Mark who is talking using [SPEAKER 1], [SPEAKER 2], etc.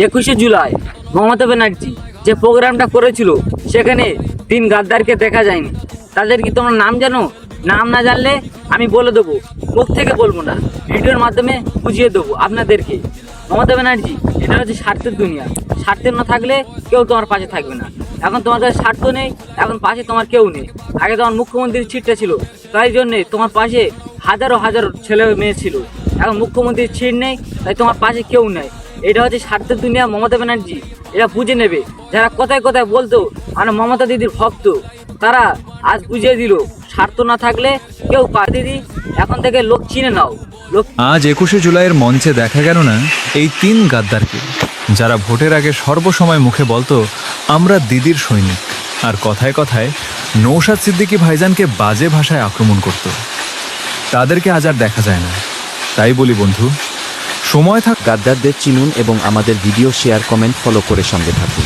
[SPEAKER 1] 21শে জুলাই মমতা ব্যানার্জি যে প্রোগ্রামটা করেছিল সেখানে 3 গাদ্দারকে দেখা যায়নি। তাদের কি তোমরা নাম জানো? নাম না জানলে আমি বলে দেবো, মুখ থেকে বলবো না, ভিডিওর মাধ্যমে বুঝিয়ে দেবো আপনাদেরকে। মমতা ব্যানার্জি, এটা হচ্ছে স্বার্থের দুনিয়া। স্বার্থের না থাকলে কেউ তোমার পাশে থাকবে না। এখন তোমার কাছে স্বার্থ নেই, এখন পাশে তোমার কেউ নেই। আগে তোমার মুখ্যমন্ত্রীর ছিটটা ছিল, তাই জন্যে তোমার পাশে হাজারো হাজারো ছেলে মেয়ে ছিল। এখন মুখ্যমন্ত্রীর ছিট নেই, তাই তোমার পাশে কেউ নেই। এটা হচ্ছে স্বার্থের দুনিয়া। মমতা ব্যানার্জি এটা বুঝে নেবে। যারা কথায় কথায় বলতো আমরা মমতা দিদির ভক্ত, তারা আজ বুঝিয়ে দিল স্বার্থ না থাকলে কেউ দিদি এখন থেকে লোক চিনে নাও।
[SPEAKER 2] আজ 21শে জুলাইয়ের মঞ্চে দেখা গেল না এই 3 গাদ্দারকে, যারা ভোটের আগে সর্বসময় মুখে বলতো আমরা দিদির সৈনিক, আর কথায় কথায় নৌশাদ সিদ্দিকী ভাইজানকে বাজে ভাষায় আক্রমণ করত। তাদেরকে আজ আর দেখা যায় না। তাই বলি বন্ধু, সময় থাক
[SPEAKER 3] গাদ্দারদের চিনুন এবং আমাদের ভিডিও শেয়ার, কমেন্ট, ফলো করে সঙ্গে থাকুন।